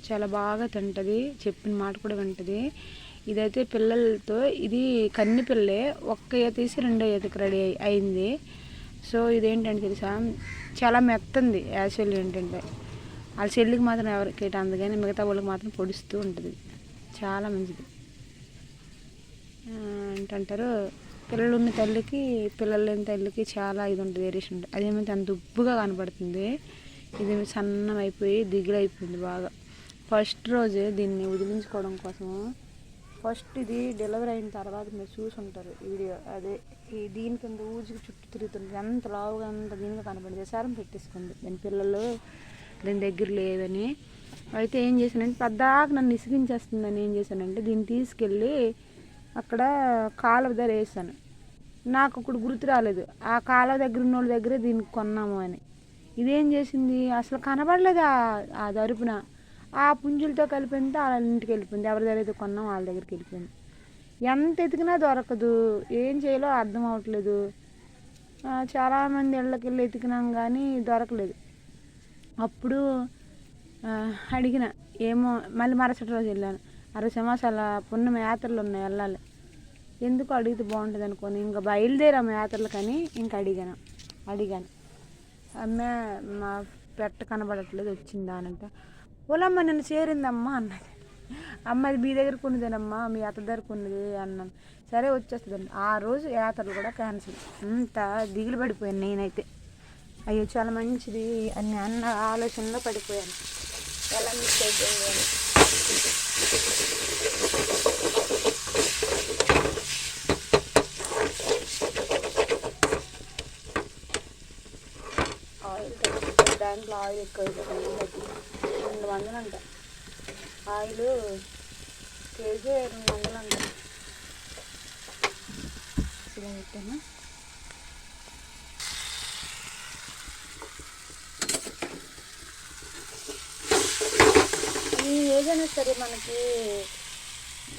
చాలా బాగా తింటుంది, చెప్పిన మాట కూడా వింటుంది. ఇదైతే పిల్లలతో ఇది కన్ని పిల్లే, ఒక్క ఈత తీసి రెండో ఈతకి రెడీ అయింది. సో ఇదేంటంటే తెలుసా, చాలా మెత్తంది. యాక్చువల్లీ ఏంటంటే వాళ్ళ చెల్లికి మాత్రం ఎవరికి అందుకని మిగతా వాళ్ళకి మాత్రం పొడుస్తూ ఉంటుంది. చాలా మంచిది. ఏంటంటారు, పిల్లలు ఉన్న తల్లికి పిల్లలు లేని తల్లికి చాలా ఇది ఉంటుంది, వేరియేషన్ ఉంటుంది. అదేమైతే అంత ఉబ్బుగా కనపడుతుంది, ఇదేమి సన్నం అయిపోయి దిగులైపోయింది బాగా. ఫస్ట్ రోజు దీన్ని వదిలించుకోవడం కోసం, ఫస్ట్ ఇది డెలివరీ అయిన తర్వాత మీరు చూసి ఉంటారు వీడియో, అదే ఈ దీని కింద ఊజికి చుట్టూ తిరుగుతుంది, ఎంత లావుగా అంత దీనిగా కనపడింది. సారం పెట్టేసుకుంది దాని పిల్లలు దాని దగ్గర లేదని. అయితే ఏం చేశానంటే పద్దాక నన్ను ఇసిగించేస్తుందని ఏం చేశానంటే దీన్ని తీసుకెళ్ళి అక్కడ కాలువ దగ్గర వేసాను. నాకు ఇప్పుడు గుర్తు రాలేదు ఆ కాలువ దగ్గర ఉన్న వాళ్ళ దగ్గరే దీనికి కొన్నాము అని. ఇదేం చేసింది, అసలు కనబడలేదు ఆ దరుపున. ఆ పుంజులతో కలిపింది, వాళ్ళ ఇంటికి వెళ్ళిపోయింది. ఎవరి దగ్గర అయితే కొన్నాం వాళ్ళ దగ్గరికి వెళ్ళిపోయింది. ఎంత ఎతికినా దొరకదు, ఏం చేయాలో అర్థం అవ్వట్లేదు. చాలామంది ఇళ్ళకి వెళ్ళి ఎతికినాం కానీ దొరకలేదు. అప్పుడు అడిగిన ఏమో, మళ్ళీ మరుసటి రోజు వెళ్ళాను. సమాసాల పున్నమ యాత్రలు ఉన్నాయి, వెళ్ళాలి. ఎందుకు అడిగితే బాగుంటుంది అనుకోని ఇంకా బయలుదేరాము యాత్రలు. కానీ ఇంకా అడిగాను అమ్మే మా పెట్ట కనబడట్లేదు, వచ్చిందా అనంట. ఓలమ్మ నిన్ను చేరిందమ్మా అన్నది. అమ్మ అది మీ దగ్గర కొన్నదేనమ్మా, మీ అత్త దగ్గర కొన్నది అన్నాను. సరే వచ్చేస్తుందండి. ఆ రోజు యాత్రలు కూడా క్యాన్సిల్. అంత దిగులు పడిపోయాను నేనైతే. అయ్యో చాలా మంచిది అని అన్న ఆలోచనలో పడిపోయాను, ఎలా మిస్ అయిపోయింది అని. ఆయిల్ దాంట్లో ఆయిల్ ఎక్కువ అయిపోయింది. 200 అంట ఆయిల్, కేజీ 200 అంట. ఇలా పెట్టాను. ఏదైనా సరే మనకి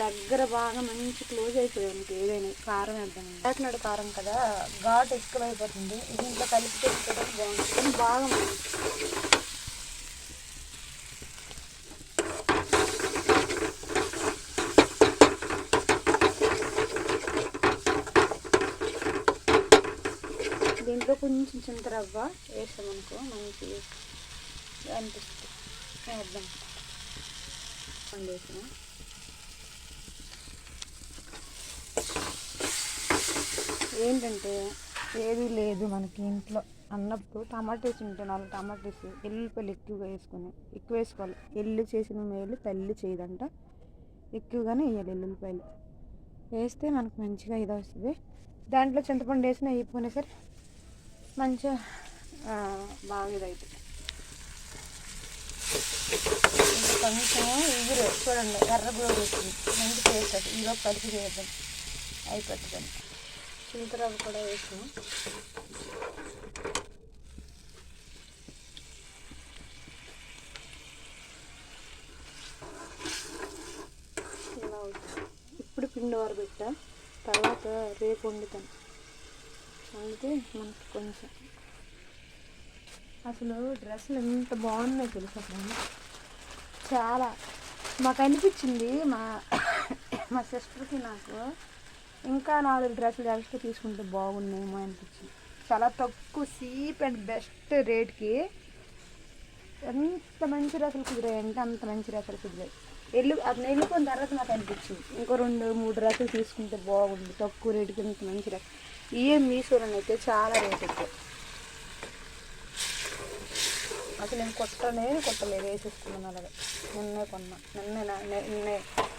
దగ్గర బాగా మంచి క్లోజ్ అయిపోయానికి ఏదైనా కారం వేద్దాం. కాకినాడ కారం కదా, ఘాటు ఎక్కువ అయిపోతుంది. ఇది ఇంట్లో కలిపితే బాగుంటుంది, బాగా దీంట్లో కొంచెం చింతరవ్వ వేసామనుకో మంచి అనిపిస్తుంది. వేద్దాం వేసిన ఏంటంటే ఏది లేదు మనకి ఇంట్లో అన్నప్పుడు టమాటోస్ ఉంటే 4 టమాటోస్, ఎల్లుల్లిపాయలు ఎక్కువ వేసుకోవాలి. ఎల్లు చేసిన మేలు తల్లి చేయదంట, ఎక్కువగానే వేయాలి. ఎల్లుల్లిపాయలు వేస్తే మనకు మంచిగా ఇది వస్తుంది. దాంట్లో చింతపండు వేసినా అయిపోయినా సరే మంచిగా బాగా ఇది అవుతుంది. కొంచెం ఎగురు చూడండి, ఎర్రగులో వేస్తుంది, మంచి టేస్ట్ అది. ఈలో కలిపి చేద్దాం, అయిపోతుందని. చింతరవ్వ కూడా వేసాము. ఇలా అవుతుంది. ఇప్పుడు పిండి వరబెట్టా, తర్వాత రేపు వండుతాను. వండితే మనకి కొంచెం అసలు డ్రెస్సులు ఎంత బాగున్నాయి తెలుసు. అసలు చాలా మాకు అనిపించింది, మా సిస్టర్కి నాకు ఇంకా 4 డ్రెస్సులు ఎక్స్ట్రా తీసుకుంటే బాగున్నాయేమో అనిపించింది. చాలా తక్కువ చీప్ అండ్ బెస్ట్ రేట్కి ఎంత మంచి డ్రెస్సులు కుదిరాయి అంటే అంత మంచి డ్రెస్సులు కుదిరాయి. అతను వెళ్ళిపోయిన తర్వాత నాకు అనిపించింది ఇంకో 2-3 డ్రెస్సులు తీసుకుంటే బాగుంది తక్కువ రేటుకి. ఇంత మంచి డ్రెస్ ఇవే మీషోలో అయితే చాలా రేట్ ఎక్కువ. అసలు నేను కొట్టలేదు, వేసేసుకున్నాను అలాగే.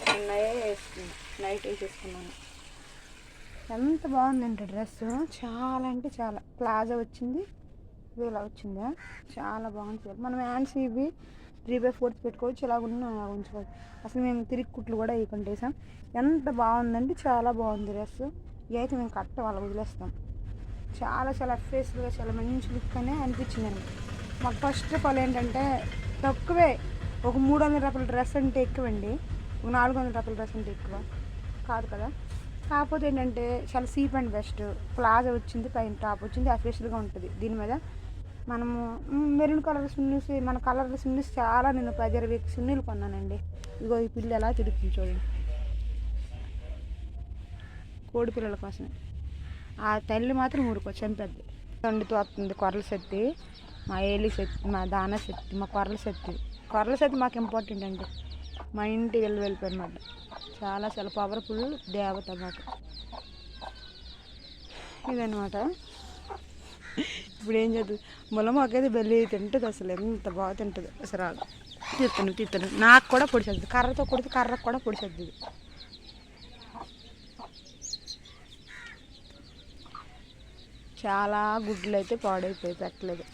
నిన్నయే వేసుకున్నాను, నైట్ వేసేసుకున్నాను. ఎంత బాగుందంటే డ్రెస్, చాలా అంటే చాలా. ప్లాజా వచ్చింది, ఇలా వచ్చిందా, చాలా బాగుంది. మనం హ్యాండ్స్ ఇవి 3/4 పెట్టుకోవచ్చు, ఇలా ఉంచుకోవచ్చు. అసలు మేము తిరిగి కుట్లు కూడా వేయకుండా వేసాం. ఎంత బాగుందంటే చాలా బాగుంది డ్రెస్. ఇవైతే మేము వాళ్ళ వదిలేస్తాం. చాలా చాలా ఫేస్గా చాలా మంచి లుక్ అనే అనిపించింది. మాకు ఫస్ట్ ఆఫ్ ఆల్ ఏంటంటే తక్కువే, ఒక 300 రూపాయల డ్రెస్ అంటే ఎక్కువండి, ఒక 400 రూపాయల డ్రెస్ అంటే ఎక్కువ కాదు కదా. కాకపోతే ఏంటంటే చాలా చీప్ అండ్ బెస్ట్. ప్లాజా వచ్చింది, పైన టాప్ వచ్చింది, అఫీషియల్గా ఉంటుంది. దీని మీద మనము మెరూన్ కలర్ సున్నీస్, మన కలర్ సున్నీస్ చాలా నేను 10-20 సున్నీలు కొన్నానండి. ఇగో ఈ పిల్ల ఎలా తిరుగుతుంది చూడండి, కోడి పిల్లల కోసమే. ఆ తల్లి మాత్రం ఊరుకో చంపేద్ది. వండుతూ వస్తుంది కొర్రల శక్తి, మా ఏలి శక్తి, మా దాన శక్తి, మా కొర్రల శక్తి. కొర్రల శక్తి మాకు ఇంపార్టెంట్ అండి. మా ఇంటి వెళ్ళిపోయినమాట. చాలా చాలా పవర్ఫుల్ దేవత మాకు ఇదనమాట. ఇప్పుడు ఏం చేద్దు, ములమాకైతే బెల్లి తింటుంది అసలు, ఎంత బాగా తింటుంది అసలు. తీస్తాను నాకు కూడా పొడిచేద్ది, కర్రతో కొడితే కర్రకు కూడా పొడిచేద్ది. ఇది చాలా గుడ్లు అయితే పాడైపోయి పెట్టలేదు.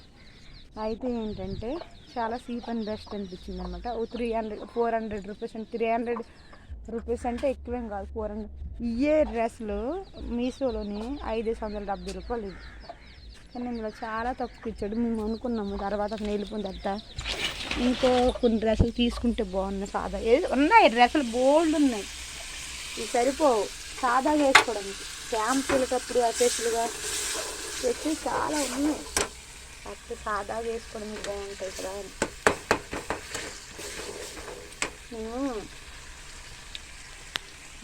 అయితే ఏంటంటే చాలా చీప్ అండ్ బెస్ట్ అనిపించింది అనమాట. 400 రూపీస్ అంటే 300 రూపీస్ అంటే ఎక్కువేం కాదు, 400. ఇవే డ్రెస్సులు మీషోలోని 570 రూపాయలు ఇది. కానీ ఇందులో చాలా తక్కువ ఇచ్చాడు. మేము అనుకున్నాము తర్వాత వెళ్ళిపోయింది అట్ట ఇంకో కొన్ని డ్రెస్సులు తీసుకుంటే బాగున్నాయి. సాదా ఉన్నాయి డ్రెస్సులు బోల్డ్ ఉన్నాయి, ఇవి సరిపోవు సాదాగా వేసుకోవడానికి. క్యాంపులకప్పుడు అకేషన్లుగా తెచ్చి చాలా ఉన్నాయి, అప్పుడు సాదాగా వేసుకోవడానికి బాగుంటాయి కదా అని. నేను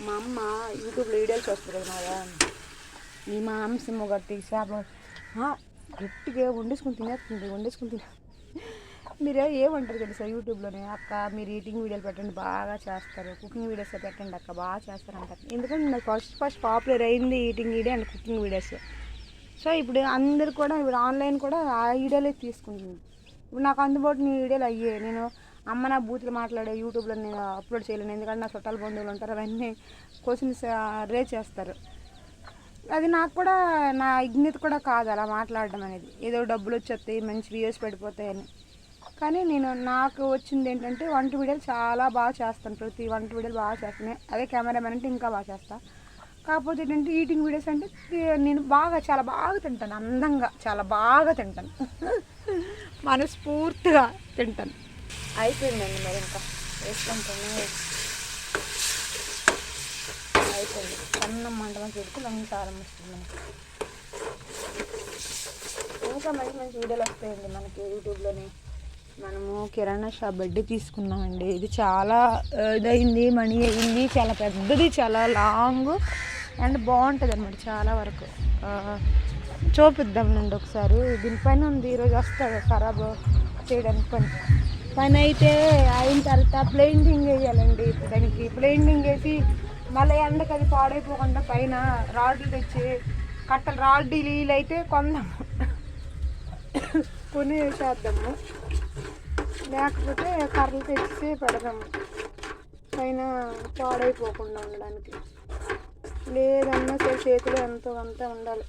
మా అమ్మ యూట్యూబ్లో వీడియోలు చూస్తుంది కదా మాదా, ఈ మాంసం ఒకటి చేప గట్టిగా వండేసుకుని తినే. మీరు ఏమంటారు తెలుసా యూట్యూబ్లోనే, అక్క మీరు ఈటింగ్ వీడియోలు పెట్టండి బాగా చేస్తారు, కుకింగ్ వీడియోస్ పెట్టండి అక్క బాగా చేస్తారు అంటారు. ఎందుకంటే నాకు ఫస్ట్ పాపులర్ అయింది eating video and cooking videos. So ఇప్పుడు అందరు కూడా ఇప్పుడు ఆన్లైన్ కూడా ఆ వీడియోలే తీసుకుంటుంది. ఇప్పుడు నాకు అందుబాటులో వీడియోలు అయ్యాయి. నేను అమ్మ నా బూతులు మాట్లాడే యూట్యూబ్లో నేను అప్లోడ్ చేయలేను, ఎందుకంటే నా చుట్టాల బంధువులు ఉంటారు, అవన్నీ క్వశ్చన్స్ రేజ్ చేస్తారు. అది నాకు కూడా నా ఇగ్నిత కూడా కాదు అలా మాట్లాడడం అనేది. ఏదో డబ్బులు వచ్చేస్తాయి, మంచి వ్యూస్ పడిపోతాయని. కానీ నాకు వచ్చింది ఏంటంటే వంట వీడియోలు చాలా బాగా చేస్తాను, ప్రతి వంట వీడియోలు బాగా చేస్తాను. అదే కెమెరామెన్ అంటే ఇంకా బాగా చేస్తాను. కాకపోతే ఏంటంటే ఈటింగ్ వీడియోస్ అంటే నేను చాలా బాగా తింటాను, అందంగా చాలా బాగా తింటాను, మనస్ఫూర్తిగా తింటాను. అయిపోయిందండి మరి ఇంకా వేసుకుంటాను. అయిపోయింది అన్నం మంటగా పెడితే మంచి కారం వస్తుంది మనకి. ఇంకా మంచి మంచి వీడియోలు వస్తాయండి మనకి యూట్యూబ్లోనే. మనము కిరాణా షాప్ బడ్డీ తీసుకున్నామండి. ఇది చాలా ఇదైంది, మనీ అయింది, చాలా పెద్దది, చాలా లాంగ్ అండ్ బాగుంటుంది అనమాట. చాలా వరకు చూపిద్దాం నుండి ఒకసారి. దీనిపైన ఉంది, ఈరోజు వస్తాడు ఖరాబ్ చేయడానికి పని అయితే అయిన తర్వాత ప్లెయింటింగ్ వేయాలండి. దానికి ప్లెయింటింగ్ వేసి మళ్ళీ ఎండకి అది పాడైపోకుండా పైన రాడ్లు తెచ్చి కట్టలు రాడ్లు అయితే కొందాము, కొని వేసేద్దాము, లేకపోతే కర్రలు తెచ్చి పెడదాము పైన పాడైపోకుండా ఉండడానికి. లేదన్నా సరే చేతిలో ఎంతో అంత ఉండాలి.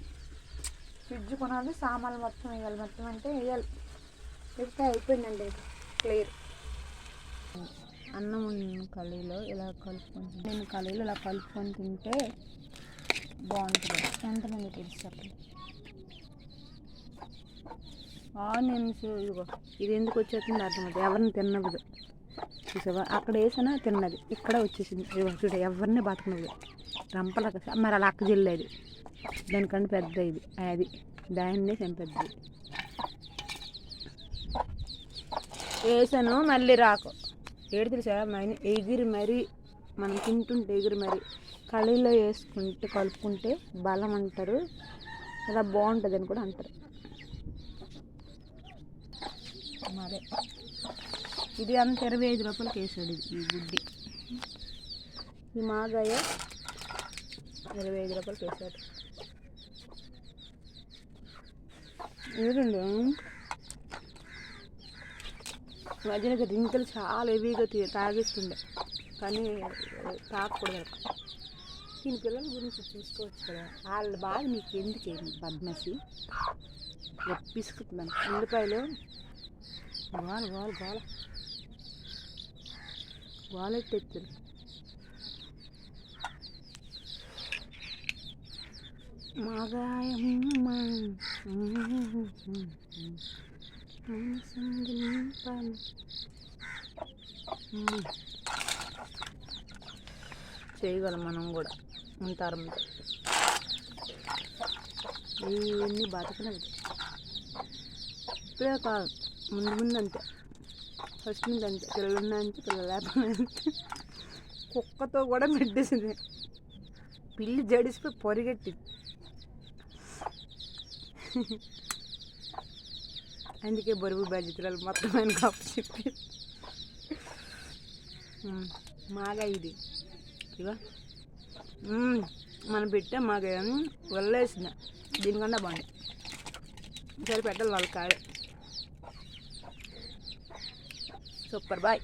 ఫ్రిడ్జ్ కొనాలి, సామాన్లు మొత్తం వేయాలి, మొత్తం అంటే వేయాలి. అయితే అయిపోయిందండి క్లియర్. అన్నం కళీలో ఇలా కలుపుకొని, నేను కళీలో ఇలా కలుపుకొని తింటే బాగుంటుంది. ఎంతమంది తెలుసు ఆనియన్స్ ఇదిగో ఇది ఎందుకు వచ్చేసింది అర్థమవుతుంది, ఎవరిని తిన్నదు చూసావా, అక్కడ వేసినా తిన్నది, ఇక్కడ వచ్చేసింది చూడ, ఎవరిని బతకనదు రంపలక. మరి అలా అక్క జిల్లేది దానికంటే పెద్ద ఇది, అది దాన్నే చంపేద్ది. వేసాను మళ్ళీ రాకు ఏడు తెలుసా, ఎగిరి మరీ మనం తింటుంటే ఎగిరి మరీ కళీలో వేసుకుంటే కలుపుకుంటే బలం అంటారు, అలా బాగుంటుంది అని కూడా అంటారు. మరే ఇది అంత 25 రూపాయలకి వేసాడు ఈ గుడ్డి. ఈ మాగాయ 25 రూపాయలకి వేసాడు. ఏదండి మధ్యన రింకలు చాలా హెవీగా తాగిస్తుండే, కానీ తాగకూడదు. దీని పిల్లల గురించి చూసుకోవచ్చు కదా, వాళ్ళ బాధ నీకు ఎందుకేమి బద్మసి పిసుకుతున్నాను. ఉల్లిపాయలు గోల గోల గోల గోలెట్టెత్తారు. మాగాయమ్మ చేయగలం మనం కూడా ఉంటారు. ఇవన్నీ బతకలేదు. ఇప్పుడే కాదు, ముందు ముందు అంతే, ఫస్ట్ నుంచి అంతే. పిల్లలు ఉన్నాయంటే పిల్లలు లేకపోతే అంతే. కుక్కతో కూడా పెట్టేసింది. పిల్లి జడిసిపోయి పొరిగెట్టింది. అందుకే బరువు బాధ్యతలు మొత్తం ఆయన కాపు చెప్పి మాగా ఇది ఇవా మనం పెట్టే మాగా వదిలేసిన దీనికన్నా బాగుంది. సరే పెట్టాలి వాళ్ళ కాడే. Super bye.